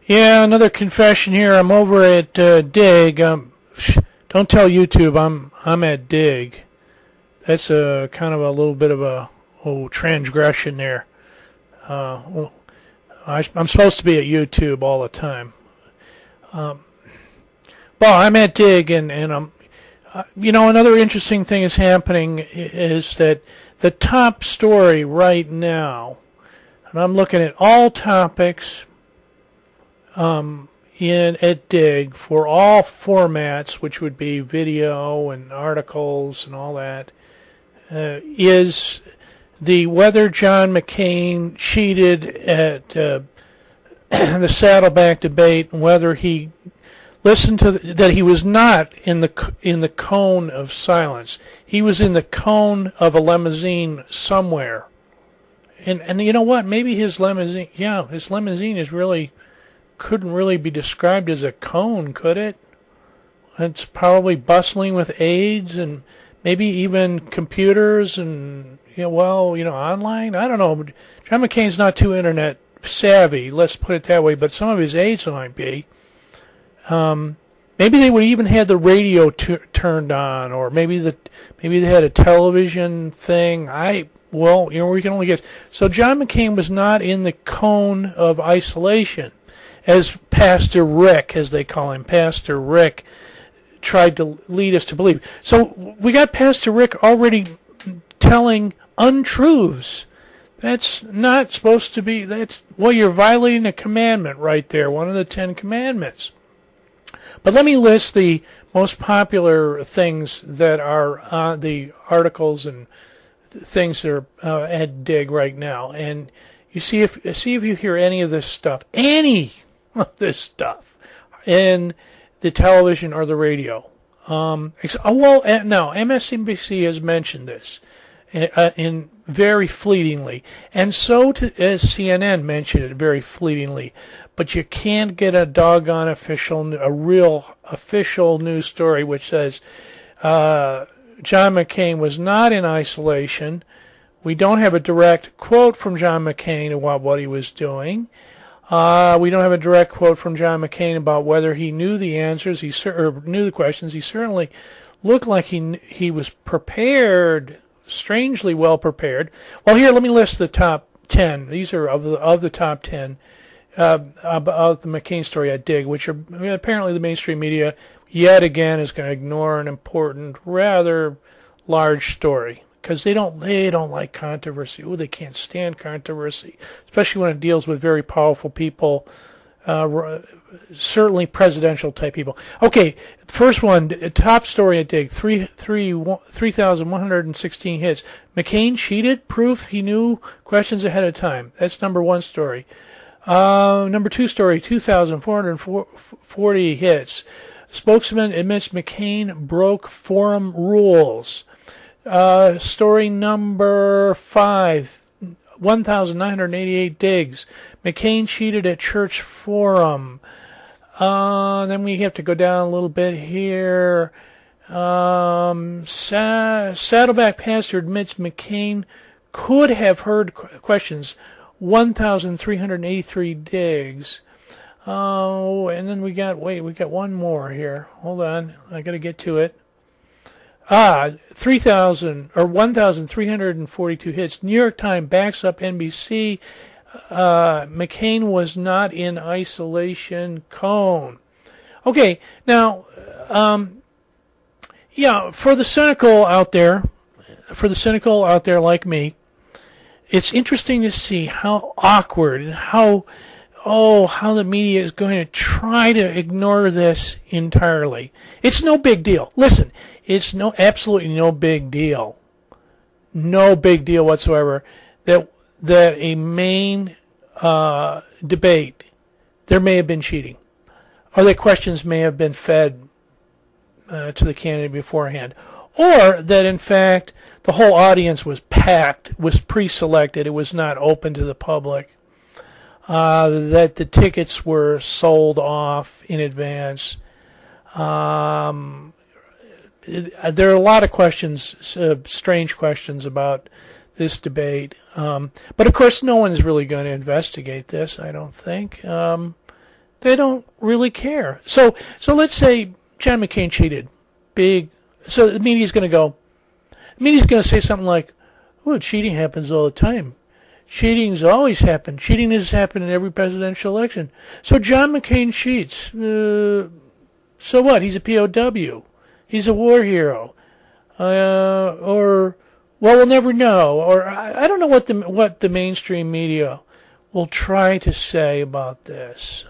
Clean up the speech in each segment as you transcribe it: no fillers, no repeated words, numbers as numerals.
Yeah, another confession here. I'm over at Dig. Don't tell YouTube I'm at Dig. That's a kind of a little bit of a transgression there. I'm supposed to be at YouTube all the time. Well, I'm at Dig, and I'm. Another interesting thing is happening is that the top story right now, and I'm looking at all topics at Dig for all formats, which would be video and articles and all that, is whether John McCain cheated at the Saddleback debate, and whether he listened to that he was not in the cone of silence. He was in the cone of a limousine somewhere. And you know what? Maybe his limousine couldn't really be described as a cone, could it? It's probably bustling with aides and maybe even computers and online. I don't know. John McCain's not too internet savvy, let's put it that way, but some of his aides might be. Maybe they would even had the radio turned on, or maybe they had a television thing. We can only guess. So John McCain was not in the cone of isolation, as Pastor Rick, as they call him, Pastor Rick, tried to lead us to believe. So we got Pastor Rick already telling untruths. That's not supposed to be. You're violating a commandment right there, one of the 10 commandments. But let me list the most popular things that are the articles and things that are at Dig right now, and you see if you hear any of this stuff in the television or the radio. Now MSNBC has mentioned this in very fleetingly, and so as CNN mentioned it very fleetingly. But you can't get a doggone a real official news story which says John McCain was not in isolation. We don't have a direct quote from John McCain about what he was doing. We don't have a direct quote from John McCain about whether he knew the answers, or knew the questions. He certainly looked like he was prepared, strangely well prepared. Well, here, let me list the top 10. These are of the top 10. About the McCain story at Dig, which are apparently the mainstream media yet again is going to ignore an important, rather large story because they don't like controversy. They can't stand controversy, especially when it deals with very powerful people, certainly presidential type people. Okay, first one, top story at Dig, 3,116 hits. McCain cheated? Proof he knew questions ahead of time. That's number one story. Number two story, 2,440 hits. Spokesman admits McCain broke forum rules. Story number 5, 1,988 digs. McCain cheated at church forum. Then we have to go down a little bit here. Saddleback pastor admits McCain could have heard questions. 1,383 digs. Oh, and then we got one more here. Hold on, I got to get to it. 1,342 hits. New York Times backs up NBC. McCain was not in isolation cone. Okay, now, for the cynical out there like me, it's interesting to see how awkward and how the media is going to try to ignore this entirely. It's no big deal. Listen, it's absolutely no big deal. No big deal whatsoever that a main debate, there may have been cheating, or that questions may have been fed to the candidate beforehand, or that in fact the whole audience was packed, was pre-selected, it was not open to the public, that the tickets were sold off in advance. There are a lot of questions, strange questions about this debate. But of course no one is really going to investigate this, I don't think. They don't really care. So let's say John McCain cheated. Big. So the media's going to go. The media's going to say something like, "Oh, cheating happens all the time. Cheating's always happened. Cheating has happened in every presidential election. So John McCain cheats. So what? He's a POW. He's a war hero. Or, well, we'll never know. Or I don't know what the mainstream media will try to say about this.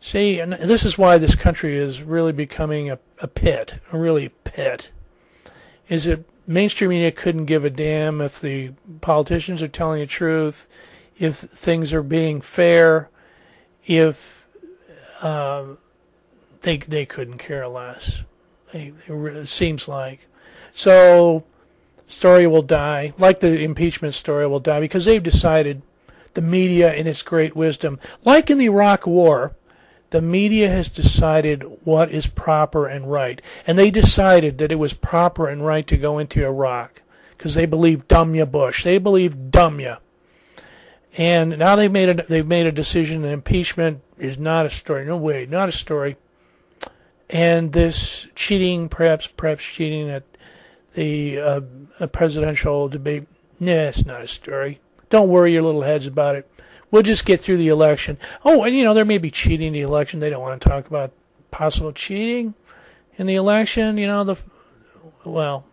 See, and this is why this country is really becoming a pit, a really pit. Is it mainstream media couldn't give a damn if the politicians are telling the truth, if things are being fair, if they couldn't care less. It seems like. So, story will die, like the impeachment story will die, because they've decided, the media in its great wisdom, like in the Iraq War, the media has decided what is proper and right. And they decided that it was proper and right to go into Iraq because they believe dumb ya Bush. They believe dumb ya. And now they've made a decision that impeachment is not a story. No way, not a story. And this cheating, perhaps cheating at the presidential debate, nah, it's not a story. Don't worry your little heads about it. We'll just get through the election. Oh, and there may be cheating in the election. They don't want to talk about possible cheating in the election. Well,